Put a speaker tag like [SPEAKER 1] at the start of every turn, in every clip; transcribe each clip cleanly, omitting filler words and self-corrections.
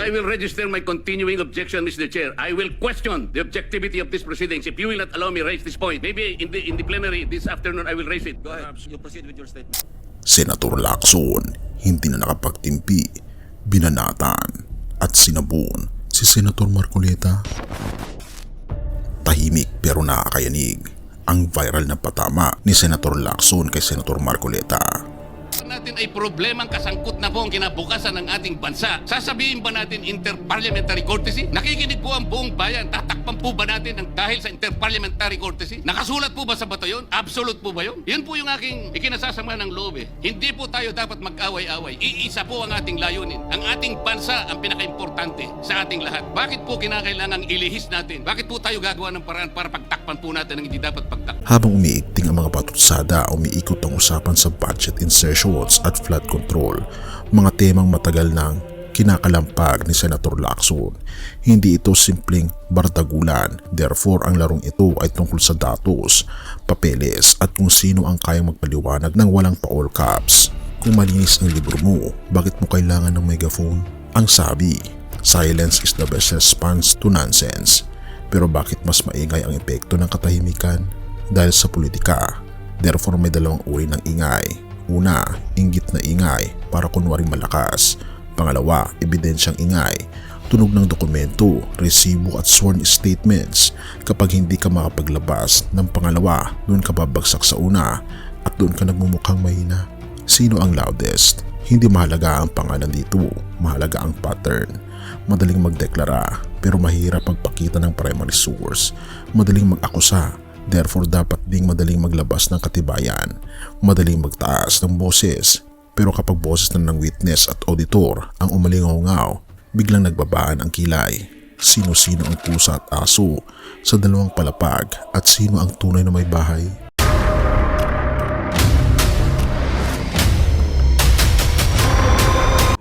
[SPEAKER 1] I will register my continuing objection, Mr. Chair. I will question the objectivity of this proceedings if you will not allow me raise this point. Maybe in the plenary this afternoon I will raise it. Go ahead.
[SPEAKER 2] You proceed with your statement.
[SPEAKER 3] Senator Lacson hindi na nakapagtimpi, binanatan at sinabon si Senator Marcoleta. Tahimik pero nakakayanig ang viral na patama ni Senator Lacson kay Senator Marcoleta.
[SPEAKER 1] Natin ay problemang kasangkot na po ang kinabukasan ng ating bansa. Sasabihin ba natin interparliamentary courtesy? Nakikinig po ang buong bayan. Tatakpan po ba natin ang dahil sa interparliamentary courtesy? Nakasulat po ba sa bato yun? Absolute po ba yun? Yun po yung aking ikinasasama ng loob eh. Hindi po tayo dapat mag-away-away. Iisa po ang ating layunin. Ang ating bansa ang pinaka-importante sa ating lahat. Bakit po kinakailangang ilihis natin? Bakit po tayo gagawa ng paraan para pagtakpan po natin ang hindi dapat pagtakpan?
[SPEAKER 3] Habang umiikting ang mga batutsada, umiikot ang usapan sa budget insertions at flood control, mga temang matagal nang kinakalampag ni Senator Lacson. Hindi ito simpleng bardagulan, therefore ang larong ito ay tungkol sa datos, papeles at kung sino ang kayang magpaliwanag ng walang pa-all caps. Kung malinis ang libro mo, bakit mo kailangan ng megaphone? Ang sabi, silence is the best response to nonsense. Pero bakit mas maingay ang epekto ng katahimikan? Dahil sa politika, therefore may dalawang uri ng ingay. Una, inggit na ingay para kunwaring malakas. Pangalawa, ebidensyang ingay, tunog ng dokumento, resibo at sworn statements. Kapag hindi ka makapaglabas ng pangalawa, doon ka babagsak sa una at doon ka nagmumukhang mahina. Sino ang loudest? Hindi mahalaga ang pangalan dito, mahalaga ang pattern. Madaling magdeklara pero mahirap magpakita ng primary source. Madaling mag-akusa, therefore dapat ding madaling maglabas ng katibayan. Madaling magtaas ng boses, pero kapag boses na ng witness at auditor ang umalingaw-ngaw, biglang nagbabaan ang kilay. Sino-sino ang pusa at aso sa dalawang palapag at sino ang tunay na may bahay?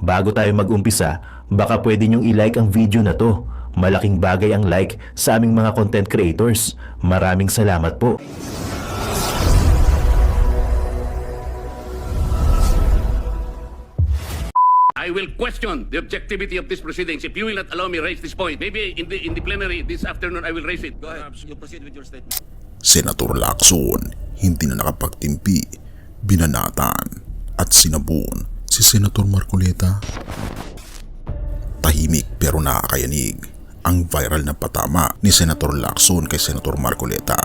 [SPEAKER 4] Bago tayo mag-umpisa, baka pwede nyong i-like ang video na to. Malaking bagay ang like sa aming mga content creators. Maraming salamat po.
[SPEAKER 1] I will question the objectivity of this proceedings if you will not allow me raise this point. Maybe in the plenary this afternoon I will raise it. Go ahead.
[SPEAKER 2] You proceed with your statement.
[SPEAKER 3] Senator Lacson hindi na nakapagtimpi, binanatan at sinabon si Senator Marcoleta. Tahimik pero nakakayanig ang viral na patama ni Senator Lacson kay Senator Marcoleta.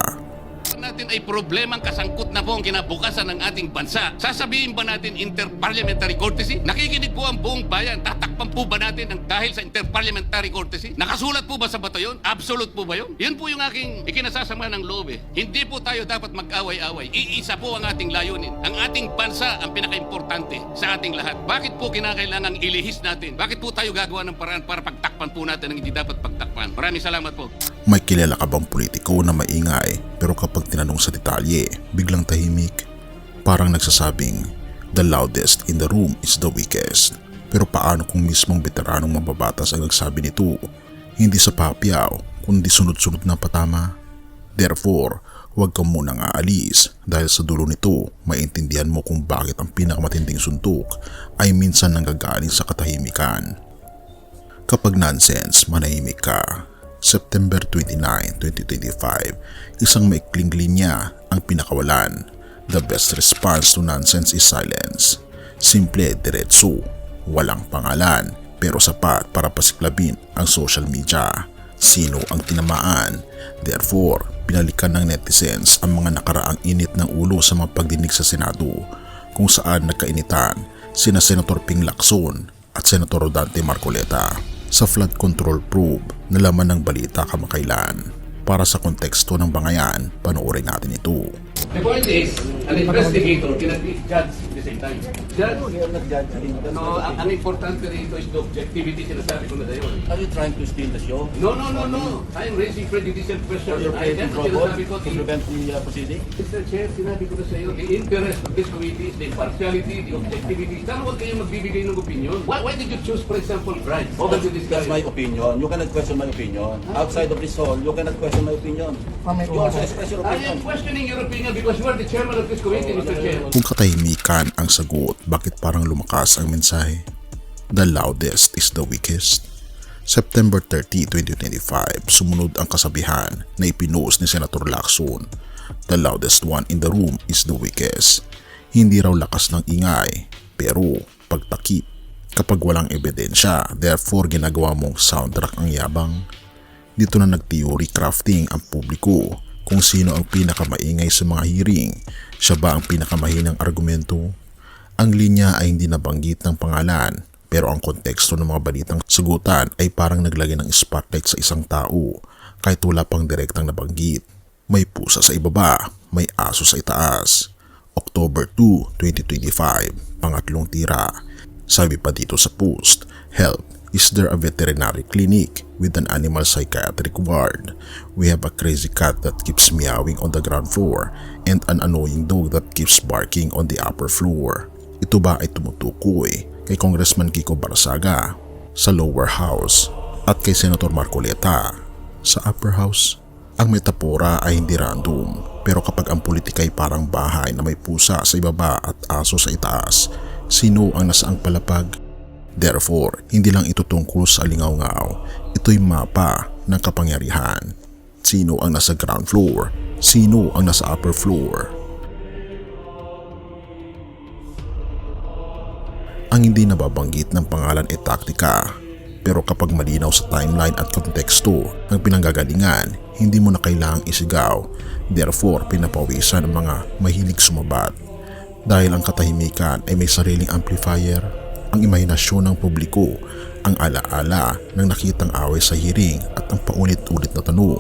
[SPEAKER 1] Natin ay problemang kasangkot na po ang kinabukasan ng ating bansa. Sasabihin ba natin interparliamentary courtesy? Nakikinig po ang buong bayan. Tatakpan po ba natin ang dahil sa interparliamentary courtesy? Nakasulat po ba sa bato yun? Absolute po ba yun? Yun po yung aking ikinasasama ng loob eh. Hindi po tayo dapat mag-away-away. Iisa po ang ating layunin. Ang ating bansa ang pinaka-importante sa ating lahat. Bakit po kinakailangang ilihis natin? Bakit po tayo gagawa ng paraan para pagtakpan po natin ang hindi dapat pagtakpan? Maraming salamat po.
[SPEAKER 3] May kilala ka bang politiko na maingay pero kapag tinanong sa detalye, biglang tahimik? Parang nagsasabing, the loudest in the room is the weakest. Pero paano kung mismong veteranong mababatas ang nagsabi nito? Hindi sa papyaw, kundi sunod-sunod na patama. Therefore, huwag ka munang aalis dahil sa dulo nito, maintindihan mo kung bakit ang pinakamatinding suntok ay minsan nanggagaling sa katahimikan. Kapag nonsense, manahimik ka. September 29, 2025, isang maikling linya ang pinakawalan. The best response to nonsense is silence. Simple, diretso, walang pangalan, pero sapat para pasiklabin ang social media. Sino ang tinamaan? Therefore, pinalikan ng netizens ang mga nakaraang init ng ulo sa mga pagdinig sa Senado, kung saan nagkainitan sina Senator Ping Lacson at Senator Rodante Marcoleta sa flood control probe na laman ng balita kamakailan. Para sa konteksto ng bangayan, panoorin natin ito.
[SPEAKER 1] The point is, an investigator cannot be judged at the same time. Judge?
[SPEAKER 2] You are not judging.
[SPEAKER 1] No, ang importante rito is the objectivity, sinasabi ko na tayo.
[SPEAKER 2] Are you trying to steal the show?
[SPEAKER 1] No. I am raising prejudicial questions.
[SPEAKER 2] You're
[SPEAKER 1] I
[SPEAKER 2] creating
[SPEAKER 1] sinasabi
[SPEAKER 2] trouble
[SPEAKER 1] ko,
[SPEAKER 2] to prevent the proceeding?
[SPEAKER 1] Mr. Chair, sinabi ko na sa iyo, the interest of this committee is the impartiality, the objectivity. Sana huwag kayong magbibigay ng opinion. Why did you choose, for example, Bright over to this guy?
[SPEAKER 2] That's my opinion. You cannot question my opinion. Outside of this hall, you cannot question my opinion. You also express your
[SPEAKER 1] I
[SPEAKER 2] opinion.
[SPEAKER 1] am questioning your opinion because you are the chairman of this committee, Mr. Chair.
[SPEAKER 3] Kung katahimikan ang sagot, bakit parang lumakas ang mensahe? The loudest is the weakest. September 30, 2025, sumunod ang kasabihan na ipinost ni Senator Lacson. The loudest one in the room is the weakest. Hindi raw lakas ng ingay, pero pagtakip kapag walang ebidensya, therefore ginagawa mong soundtrack ang yabang. Dito na nag-theory crafting ang publiko kung sino ang pinakamaingay sa mga hearing. Siya ba ang pinakamahinang argumento? Ang linya ay hindi nabanggit ng pangalan, pero ang konteksto ng mga balitang sagutan ay parang naglagay ng spotlight sa isang tao kahit wala pang direktang nabanggit. May pusa sa ibaba, may aso sa itaas. October 2, 2025, pangatlong tira. Sabi pa dito sa post, help, is there a veterinary clinic with an animal psychiatric ward? We have a crazy cat that keeps meowing on the ground floor and an annoying dog that keeps barking on the upper floor. Ito ba ay tumutukoy kay Congressman Kiko Barsaga sa lower house at kay Senator Marcoleta sa upper house? Ang metapora ay hindi random, pero kapag ang politika ay parang bahay na may pusa sa ibaba at aso sa itaas, sino ang nasaang palapag? Therefore, hindi lang ito tungkol sa alingaw-ngaw, ito'y mapa ng kapangyarihan. Sino ang nasa ground floor? Sino ang nasa upper floor? Ang hindi nababanggit ng pangalan ay taktika, pero kapag malinaw sa timeline at konteksto ang pinanggagalingan, hindi mo na kailangang isigaw. Therefore, pinapawisan ng mga mahilig sumabat. Dahil ang katahimikan ay may sariling amplifier, ang imahinasyon ng publiko, ang alaala ng nakitang away sa hearing at ang paulit-ulit na tanong,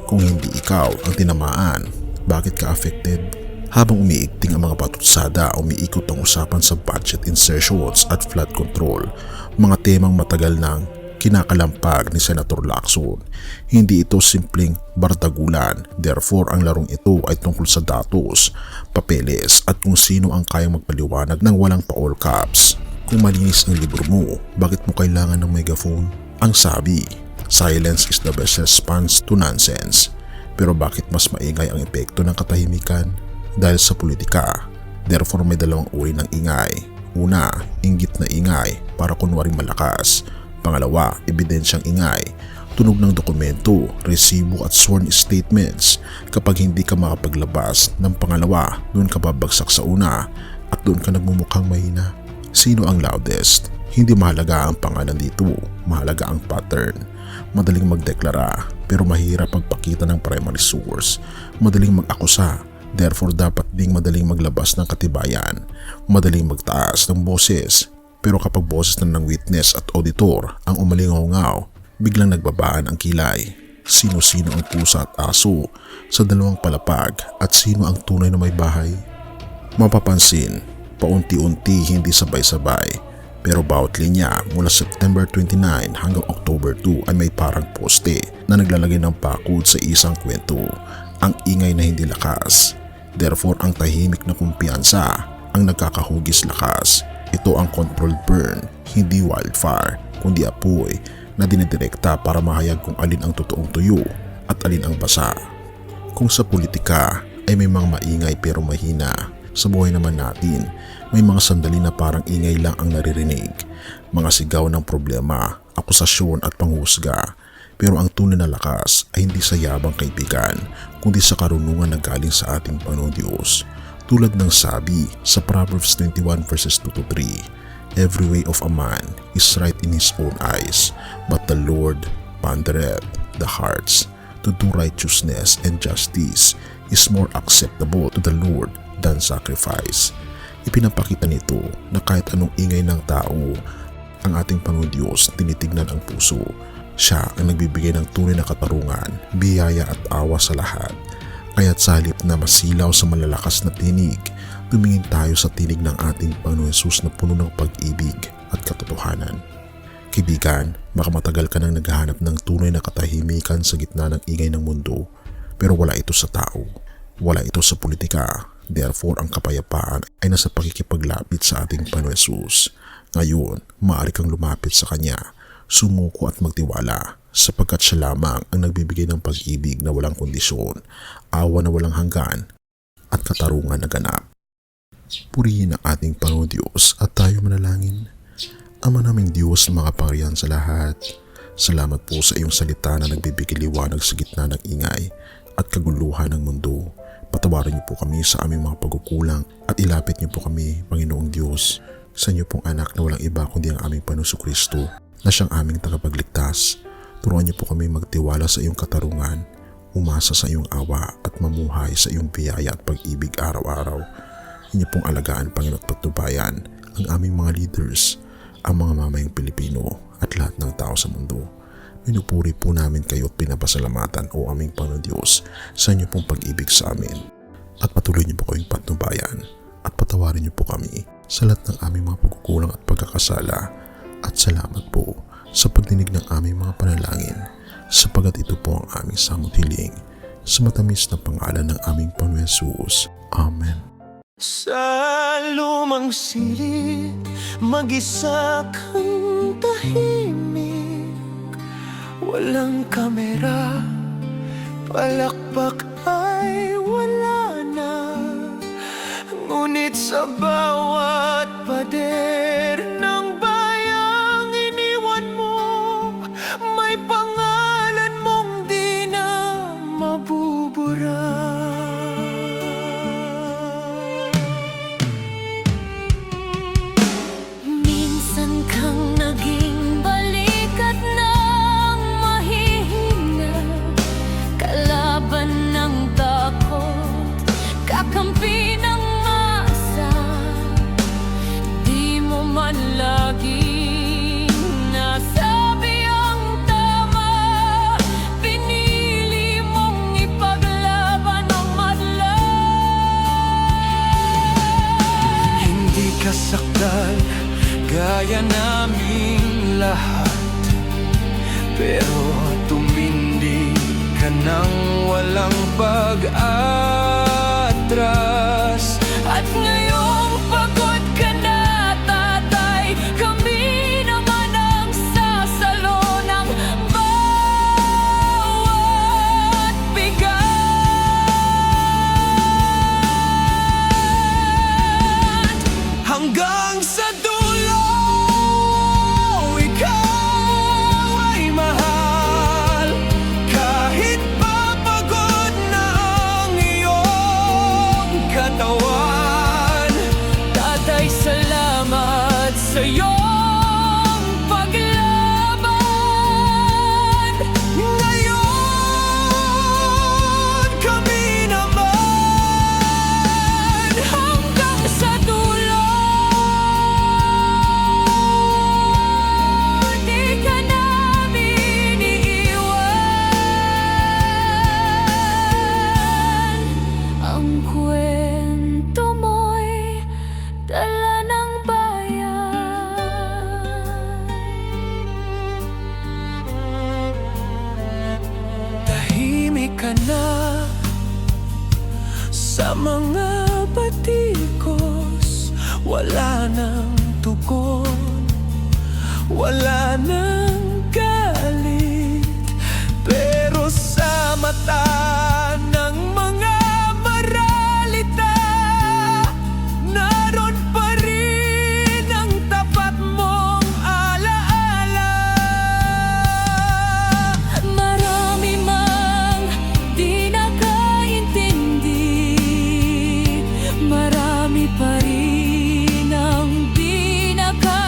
[SPEAKER 3] kung hindi ikaw ang tinamaan, bakit ka affected? Habang umiigting ang mga batutsada, umiikot ang usapan sa budget insertions at flood control, mga temang matagal nang kinakalampag ni Senator Lacson. Hindi ito simpleng bardagulan, therefore ang larong ito ay tungkol sa datos, papeles at kung sino ang kayang magpaliwanag ng walang pa-all caps. Kung malinis ang libro mo, bakit mo kailangan ng megaphone? Ang sabi, silence is the best response to nonsense. Pero bakit mas maingay ang epekto ng katahimikan? Dahil sa politika, therefore may dalawang uri ng ingay. Una, inggit na ingay para kunwari malakas. Pangalawa, ebidensyang ingay, tunog ng dokumento, resibo at sworn statements. Kapag hindi ka makapaglabas ng pangalawa, doon ka babagsak sa una at doon ka nagmumukhang mahina. Sino ang loudest? Hindi mahalaga ang pangalan dito, mahalaga ang pattern. Madaling magdeklara pero mahirap magpakita ng primary source. Madaling mag-akusa, therefore dapat ding madaling maglabas ng katibayan. Madaling magtaas ng boses, pero kapag boses na ng witness at auditor ang umalingaw-ngaw, biglang nagbabaan ang kilay. Sino-sino ang pusa at aso sa dalawang palapag at sino ang tunay na may bahay? Mapapansin, paunti-unti hindi sabay-sabay, pero bawat linya mula September 29 hanggang October 2 ay may parang poste na naglalagay ng pakod sa isang kwento. Ang ingay na hindi lakas, therefore ang tahimik na kumpiyansa ang nagkakahugis lakas. Ito ang controlled burn, hindi wildfire, kundi apoy na dinidirekta para mahayag kung alin ang totoong tuyo at alin ang basa. Kung sa politika ay may mga maingay pero mahina, sa buhay naman natin may mga sandali na parang ingay lang ang naririnig, mga sigaw ng problema, akusasyon at panghusga. Pero ang tunay na lakas ay hindi sa yabang kaibigan, kundi sa karunungan na galing sa ating Panginoon Diyos. Tulad ng sabi sa Proverbs 21 verses 2-3, every way of a man is right in his own eyes, but the Lord pondereth the hearts. To do righteousness and justice is more acceptable to the Lord than sacrifice. Ipinapakita nito na kahit anong ingay ng tao, ang ating Panginoon Diyos tinitignan ang puso. Siya ang nagbibigay ng tunay na katarungan, biyaya at awa sa lahat. Kaya't sa halip na masilaw sa malalakas na tinig, tumingin tayo sa tinig ng ating Panginoon Hesus na puno ng pag-ibig at katotohanan. Kaibigan, baka matagal ka nang naghahanap ng tunay na katahimikan sa gitna ng ingay ng mundo, pero wala ito sa tao, wala ito sa politika. Therefore, ang kapayapaan ay nasa pakikipaglapit sa ating Panginoon Hesus. Ngayon, maaari kang lumapit sa Kanya, sumuko at magtiwala, sapagkat siya lamang ang nagbibigay ng pag-ibig na walang kondisyon, awa na walang hanggan, at katarungan na ganap. Purihin ang ating Panginoon Diyos at tayo manalangin. Ama naming Diyos na makapangyarihan sa lahat, Salamat po sa iyong salita na nagbibigay liwanag sa gitna ng ingay at kaguluhan ng mundo. Patawarin niyo po kami sa aming mga pagkukulang at ilapit niyo po kami, Panginoong Diyos, sa inyo pong anak na walang iba kundi ang aming Panginoong Kristo na siyang aming tagapagligtas. Turuan niyo po kami magtiwala sa iyong katarungan, umasa sa iyong awa at mamuhay sa iyong biyaya at pag-ibig araw-araw. Inyo pong alagaan, Panginoon at Patnubayan, ang aming mga leaders, ang mga mamayang Pilipino at lahat ng tao sa mundo. Minupuri po namin kayo at pinapasalamatan, o aming Panginoon Diyos, sa inyo pong pag-ibig sa amin. At patuloy niyo po kaming patnubayan at patawarin niyo po kami sa lahat ng aming mga pagkukulang at pagkakasala. At salamat po sa pagdinig ng aming mga panalangin, sapagat ito po ang aming samot hiling sa matamis na pangalan ng aming Panginoon Jesus. Amen.
[SPEAKER 5] Sa lumang silid, mag-isa kang tahimik. Walang kamera, palakpak ay wala na. Ngunit sa bawat pader ng bayang iniwan mo, may pangalan mong di na mabubura.
[SPEAKER 6] Minsan kang naging balikat ng mahihina, kalaban ng takot, kakampi ng asa. Di mo man laging nasabi ang tama, pinili mong ipaglaban ang madla.
[SPEAKER 5] Hindi ka sakdal gaya naming lahat, pero tumindi ka nang walang pag-atras. At ngayong pagod ka na, tatay, kami naman ang sasalo ng bawat bigat. Hanggang sa dulo, ikaw ay mahal. Kahit papagod na ang iyong katawan. Tatay, salamat sa iyong paglaban. Ngayon, kami naman hanggang sa dulo. Di ka namin iiwan. Ang kwento mo'y dala ng bayan. Tahimik ka na sa mga batikos. Wala nang tugon, wala nang galit, pero sa mata ng mga maralita, naroon pa rin ang tapat mong alaala.
[SPEAKER 6] Marami mang di nakaintindi, marami pa rin ang di nakakalimot.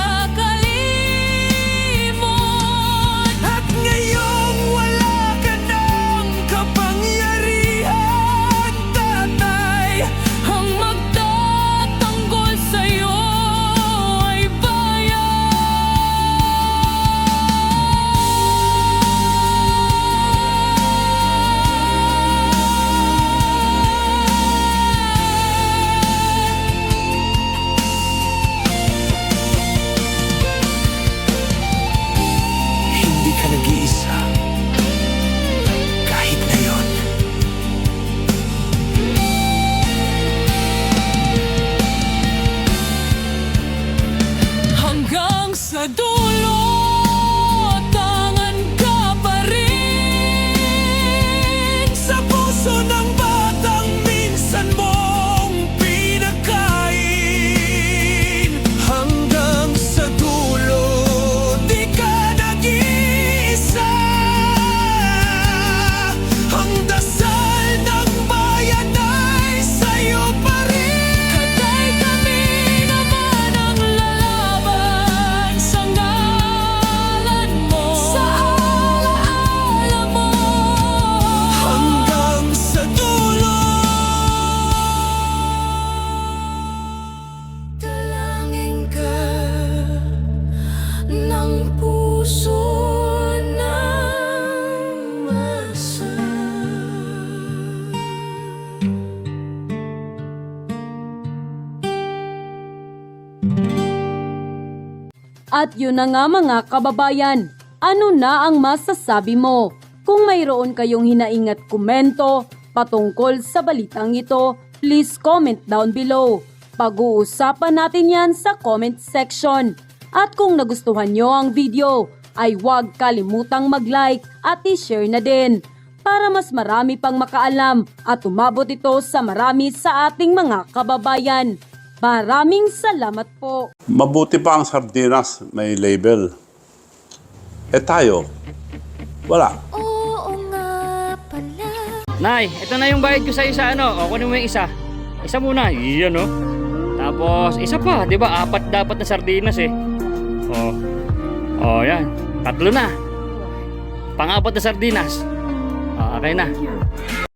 [SPEAKER 7] At yun na nga mga kababayan, ano na ang masasabi mo? Kung mayroon kayong hinaing at komento patungkol sa balitang ito, please comment down below. Pag-uusapan natin yan sa comment section. At kung nagustuhan nyo ang video, ay huwag kalimutang mag-like at i-share na din para mas marami pang makaalam at umabot ito sa marami sa ating mga kababayan. Maraming salamat po.
[SPEAKER 8] Mabuti pa ang sardinas, may label. Eh tayo, wala.
[SPEAKER 6] Oo nga pala.
[SPEAKER 9] Nay, ito na yung bayad ko sa isa, ano? O, kunin mo yung isa. Isa muna, yan, no? Tapos, isa pa, di ba? 4 dapat na sardinas, eh. Yan. 3 na. Pang-4 na sardinas. Okay na.